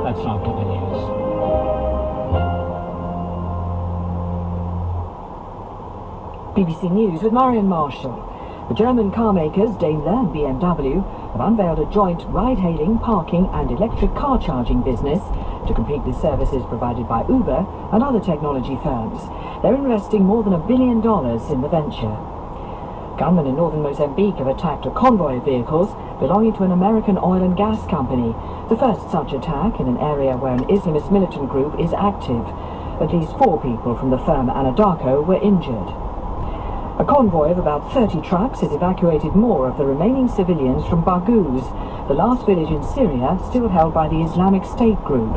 That's after the news. BBC News with Marion Marshall. The German car makers Daimler and BMW have unveiled a joint ride-hailing, parking and electric car charging business to compete with services provided by Uber and other technology firms. They're investing more than $1 billion in the venture. Gunmen in northern Mozambique have attacked a convoy of vehicles belonging to an American oil and gas company, the first such attack in an area where an Islamist militant group is active. At least 4 people from the firm Anadarko were injured. A convoy of about 30 trucks has evacuated more of the remaining civilians from Baghouz, the last village in Syria still held by the Islamic State group.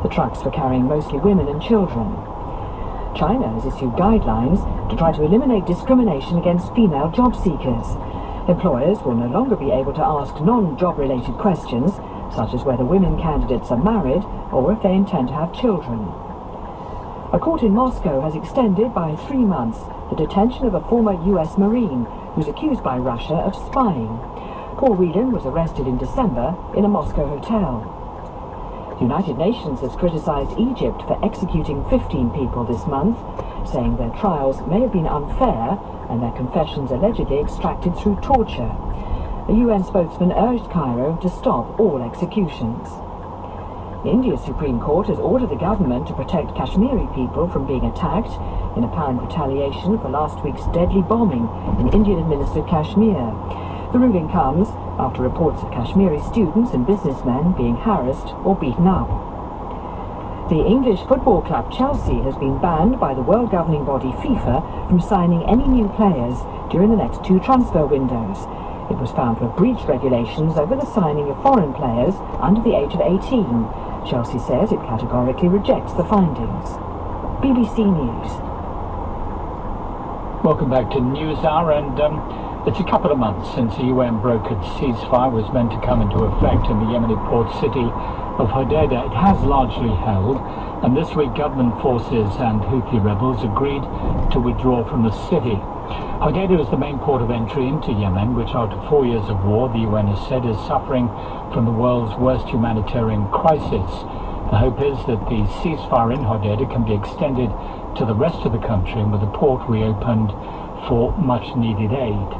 The trucks were carrying mostly women and children. China has issued guidelines to try to eliminate discrimination against female job seekers. Employers will no longer be able to ask non-job related questions, such as whether women candidates are married or if they intend to have children. A court in Moscow has extended by 3 months the detention of a former US Marine who's accused by Russia of spying. Paul Whelan was arrested in December in a Moscow hotel. The United Nations has criticized Egypt for executing 15 people this month, saying their trials may have been unfair and their confessions allegedly extracted through torture. A UN spokesman urged Cairo to stop all executions. India's Supreme Court has ordered the government to protect Kashmiri people from being attacked in apparent retaliation for last week's deadly bombing in Indian-administered Kashmir. The ruling comes after reports of Kashmiri students and businessmen being harassed or beaten up. The English football club Chelsea has been banned by the world governing body FIFA from signing any new players during the next 2 transfer windows. It was found to have breached regulations over the signing of foreign players under the age of 18. Chelsea says it categorically rejects the findings. BBC News. Welcome back to NewsHour, and it's a couple of months since the UN-brokered ceasefire was meant to come into effect in the Yemeni port city of Hodeidah. It has largely held, and this week government forces and Houthi rebels agreed to withdraw from the city. Hodeidah is the main port of entry into Yemen, which after 4 years of war, the UN has said is suffering from the world's worst humanitarian crisis. The hope is that the ceasefire in Hodeidah can be extended to the rest of the country and with the port reopened for much needed aid.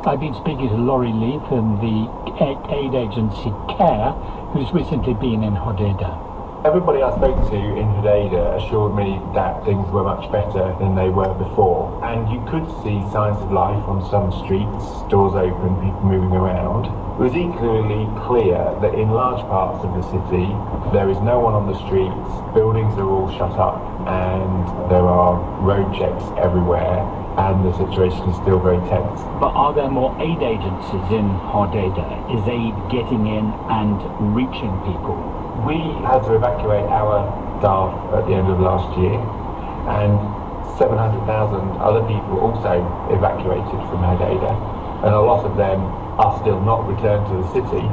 I've been speaking to Laurie Lee from the aid agency Hare, who's recently been in Hodeidah. Everybody I spoke to in Hare assured me that things were much better than they were before, and you could see signs of life on some streets, doors open, people moving around. It was equally clear that in large parts of the city there is no one on the streets, buildings are all shut up, and there are road checks everywhere, and the situation is still very tense. But are there more aid agencies in Hodeidah? Is aid getting in and reaching people? We had to evacuate our staff at the end of last year, and 700,000 other people also evacuated from Hodeidah, and a lot of them are still not returned to the city,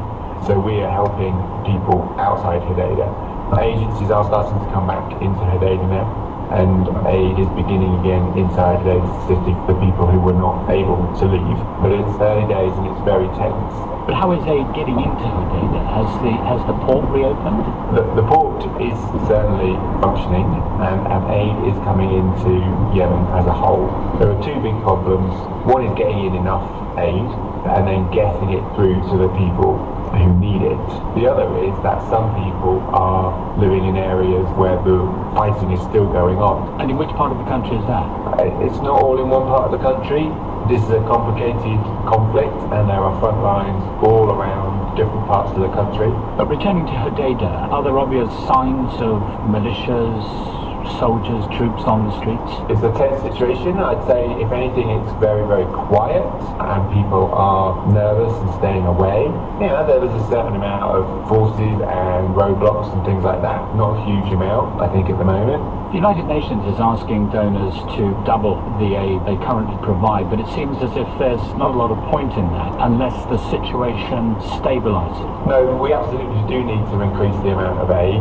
so we are helping people outside Hodeidah. Agencies are starting to come back into Hodeidah now, and aid is beginning again inside the city for people who were not able to leave. But it's early days and it's very tense. But how is aid getting into Hodeidah? Has the port reopened? The port is certainly functioning, and aid is coming into Yemen as a whole. There are 2 big problems. One is getting in enough aid, and then getting it through to the people who need it. The other is that some people are living in areas where the fighting is still going on. And in which part of the country is that? It's not all in one part of the country. This is a complicated conflict, and there are front lines all around different parts of the country. But returning to Hodeidah, are there obvious signs of militias, soldiers, troops on the streets? It's a tense situation. I'd say, if anything, it's very, very quiet, and people are nervous and staying away. There is a certain amount of forces and roadblocks and things like that. Not a huge amount, I think, at the moment. The United Nations is asking donors to double the aid they currently provide, but it seems as if there's not a lot of point in that unless the situation stabilises. No, we absolutely do need to increase the amount of aid.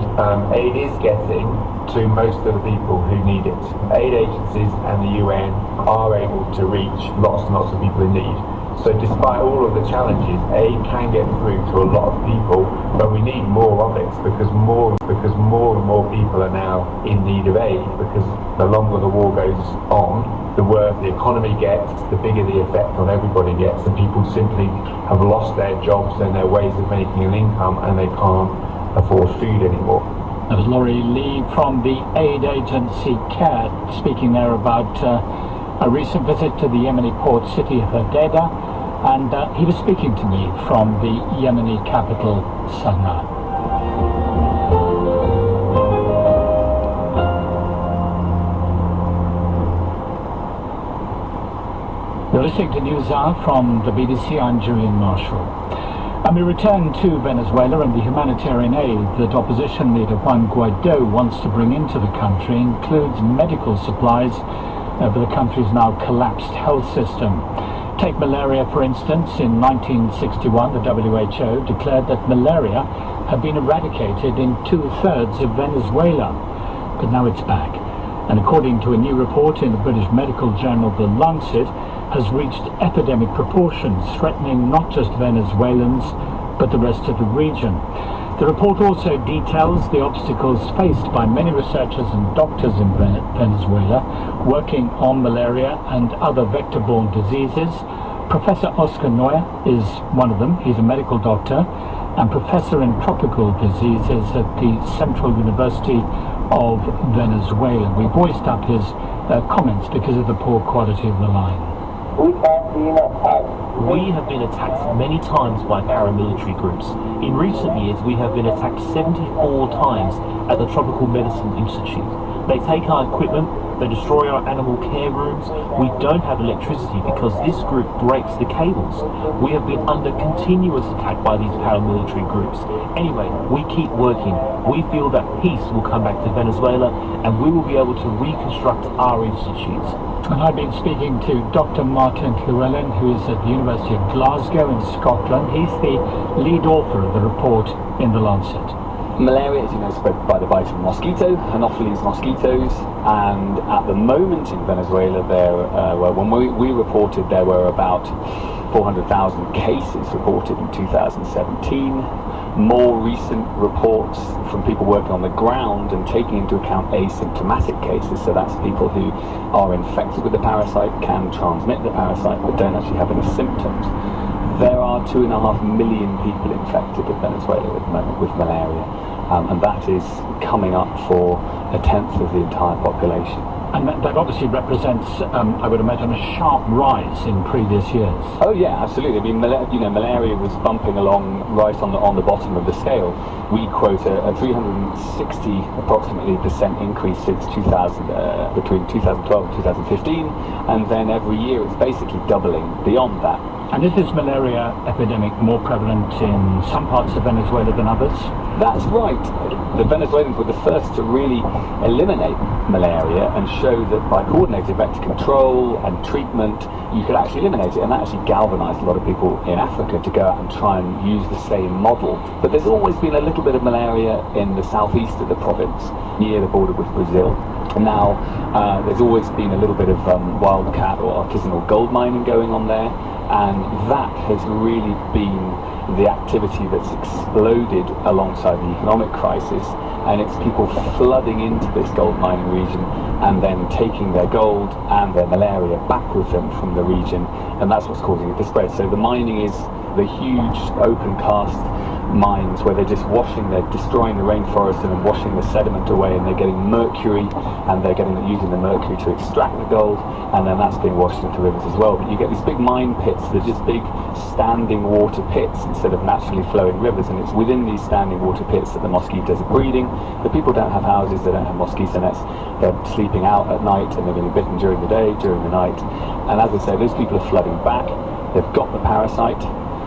Aid is getting to most of the people who need it. Aid agencies and the UN are able to reach lots and lots of people in need. So despite all of the challenges, aid can get through to a lot of people, but we need more of it because more and more people are now in need of aid, because the longer the war goes on, the worse the economy gets, the bigger the effect on everybody gets, and people simply have lost their jobs and their ways of making an income, and they can't afford food anymore. That was Laurie Lee from the aid agency CARE, speaking there about a recent visit to the Yemeni port city of Hare, and he was speaking to me from the Yemeni capital, Sana'a. You're listening to News Hour from the BBC. I'm Julian Marshall. And we return to Venezuela and the humanitarian aid that opposition leader Juan Guaido wants to bring into the country includes medical supplies for the country's now collapsed health system. Take malaria, for instance. In 1961, the WHO declared that malaria had been eradicated in 2/3 of Venezuela. But now it's back. And according to a new report in the British medical journal The Lancet, has reached epidemic proportions, threatening not just Venezuelans, but the rest of the region. The report also details the obstacles faced by many researchers and doctors in Venezuela working on malaria and other vector-borne diseases. Professor Oscar Noya is one of them. He's a medical doctor and professor in tropical diseases at the Central University of Venezuela. We voiced up his comments because of the poor quality of the line. We have been attacked many times by paramilitary groups. In recent years, we have been attacked 74 times at the Tropical Medicine Institute. They take our equipment, they destroy our animal care rooms. We don't have electricity because this group breaks the cables. We have been under continuous attack by these paramilitary groups. Anyway, we keep working. We feel that peace will come back to Venezuela and we will be able to reconstruct our institutes. And I've been speaking to Dr. Martin Llewellyn, who is at the University of Glasgow in Scotland. He's the lead author of the report in The Lancet. Malaria, as you know, is spread by the bite of a mosquito, Anopheles mosquitoes, and at the moment in Venezuela, when we reported, there were about 400,000 cases reported in 2017. More recent reports from people working on the ground and taking into account asymptomatic cases, so that's people who are infected with the parasite, can transmit the parasite, but don't actually have any symptoms. There are 2.5 million people infected in Venezuela at the moment with malaria, and that is coming up for 1/10 of the entire population. And that obviously represents, I would imagine, a sharp rise in previous years. Oh yeah, absolutely. I mean, malaria was bumping along right on the bottom of the scale. We quote a 360 approximately % increase since between 2012 and 2015, and then every year it's basically doubling beyond that. And is this malaria epidemic more prevalent in some parts of Venezuela than others? That's right. The Venezuelans were the first to really eliminate malaria and show that by coordinated vector control and treatment, you could actually eliminate it, and that actually galvanized a lot of people in Africa to go out and try and use the same model. But there's always been a little bit of malaria in the southeast of the province, near the border with Brazil. Now, there's always been a little bit of wildcat or artisanal gold mining going on there, and that has really been the activity that's exploded alongside the economic crisis, and it's people flooding into this gold mining region and then taking their gold and their malaria back with them from the region, and that's what's causing it to spread. So the mining is the huge open cast mines where they're just they're destroying the rainforest and then washing the sediment away, and they're getting mercury, and they're using the mercury to extract the gold, and then that's being washed into rivers as well. But you get these big mine pits, they're just big standing water pits instead of naturally flowing rivers, and it's within these standing water pits that the mosquitoes are breeding. The people don't have houses, they don't have mosquito nets, they're sleeping out at night and they're being bitten during the day, during the night, and as I say, those people are flooding back. They've got the parasite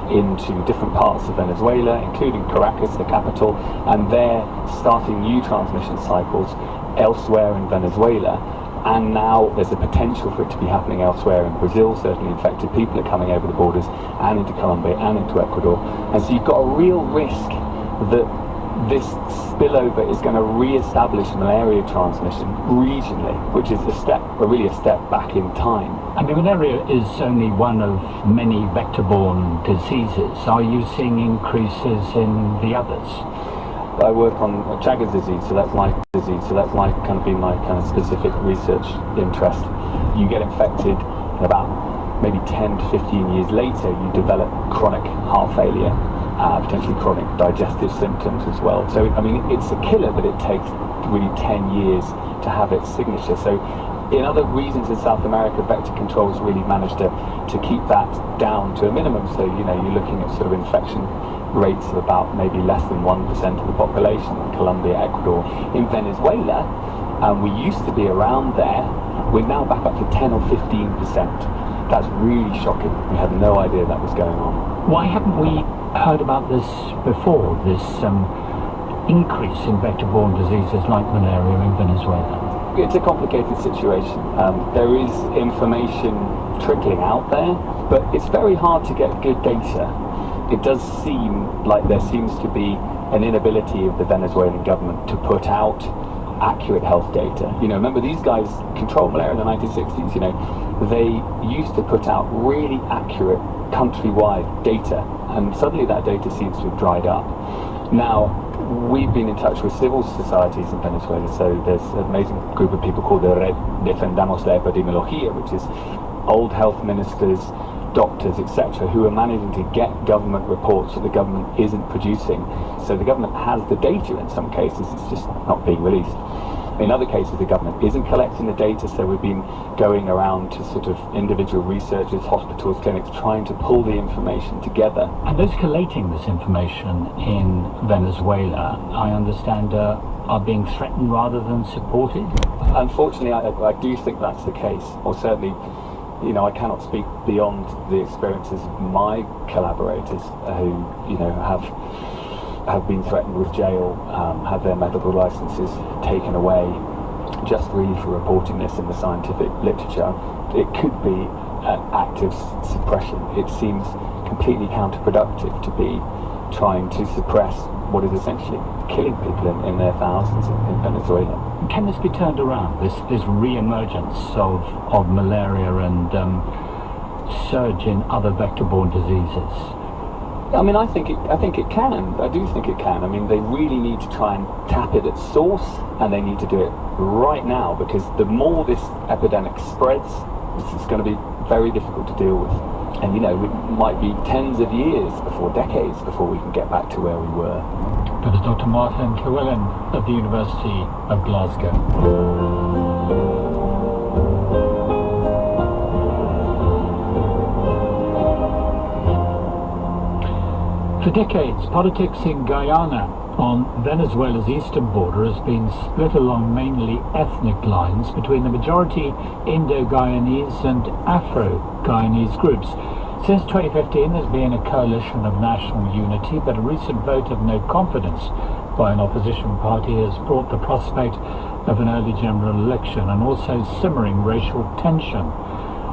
into different parts of Venezuela, including Caracas, the capital, and they're starting new transmission cycles elsewhere in Venezuela. And now there's a potential for it to be happening elsewhere in Brazil. Certainly infected people are coming over the borders and into Colombia and into Ecuador. And so you've got a real risk that this spillover is going to re-establish malaria transmission regionally, which is really a step back in time. I mean, malaria is only one of many vector-borne diseases. Are you seeing increases in the others? I work on Chagas disease, so that's my kind of been my kind of specific research interest. You get infected, and about maybe 10 to 15 years later, you develop chronic heart failure, potentially chronic digestive symptoms as well. So, I mean, it's a killer, but it takes really 10 years to have its signature. So, in other regions in South America, vector control's really managed to keep that down to a minimum. So, you know, you're looking at sort of infection rates of about maybe less than 1% of the population in Colombia, Ecuador. In Venezuela, we used to be around there, we're now back up to 10 or 15%. That's really shocking. We had no idea that was going on. Why haven't we heard about this before, this increase in vector-borne diseases like malaria in Venezuela? It's a complicated situation. There is information trickling out there, but it's very hard to get good data. It does seem like there seems to be an inability of the Venezuelan government to put out accurate health data. You know, remember these guys controlled malaria in the 1960s, you know, they used to put out really accurate countrywide data, and suddenly that data seems to have dried up. Now, we've been in touch with civil societies in Venezuela, so there's an amazing group of people called the Red Defendamos la Epidemiología, which is old health ministers, doctors, etc., who are managing to get government reports that the government isn't producing. So the government has the data in some cases, it's just not being released. In other cases, the government isn't collecting the data, so we've been going around to sort of individual researchers, hospitals, clinics, trying to pull the information together. And those collating this information in Venezuela, I understand, are being threatened rather than supported? Unfortunately, I do think that's the case, or certainly, you know, I cannot speak beyond the experiences of my collaborators who, you know, have been threatened with jail, have their medical licenses taken away, just really for reporting this in the scientific literature. It could be an active suppression. It seems completely counterproductive to be trying to suppress what is essentially killing people in their thousands in Venezuela. Can this be turned around, this re-emergence of malaria and surge in other vector-borne diseases? I mean, I think it can. I do think it can. I mean, they really need to try and tap it at source, and they need to do it right now, because the more this epidemic spreads, it's going to be very difficult to deal with. And, you know, it might be tens of years, decades before we can get back to where we were. That is Dr. Martin Llewellyn of the University of Glasgow. For decades, politics in Guyana on Venezuela's eastern border has been split along mainly ethnic lines between the majority Indo-Guyanese and Afro-Guyanese groups. Since 2015, there's been a coalition of national unity, but a recent vote of no confidence by an opposition party has brought the prospect of an early general election and also simmering racial tension.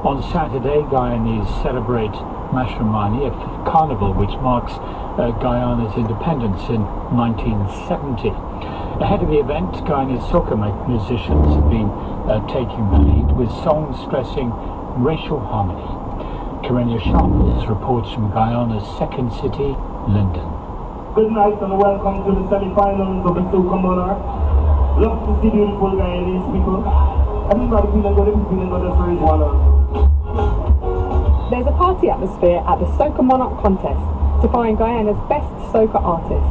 On Saturday, Guyanese celebrate Mashramani, a carnival which marks Guyana's independence in 1970. Ahead of the event, Guyanese soca musicians have been taking the lead with songs stressing racial harmony. Karenia Schaumburg reports from Guyana's second city, Linden. Good night and welcome to the semi-finals of the Soca Monarch. Love to see beautiful Guyanese people. Everybody feeling good, that's where it's one of. There's a party atmosphere at the Soca Monarch contest to find Guyana's best soca artists.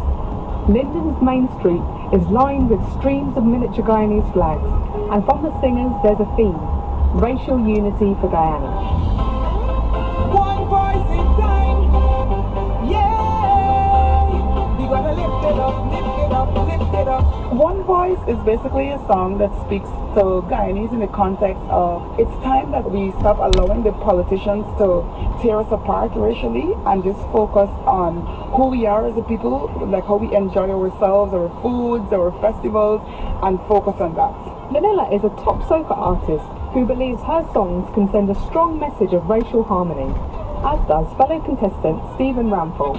Linden's main street is lined with streams of miniature Guyanese flags, and from the singers there's a theme: racial unity for Guyana. One voice in time, yeah. We gotta lift it up, lift it up, lift it up. One Voice is basically a song that speaks to Guyanese in the context of it's time that we stop allowing the politicians to tear us apart racially and just focus on who we are as a people, like how we enjoy ourselves, our foods, our festivals, and focus on that. Manila is a top soca artist who believes her songs can send a strong message of racial harmony, as does fellow contestant Stephen Ramfall.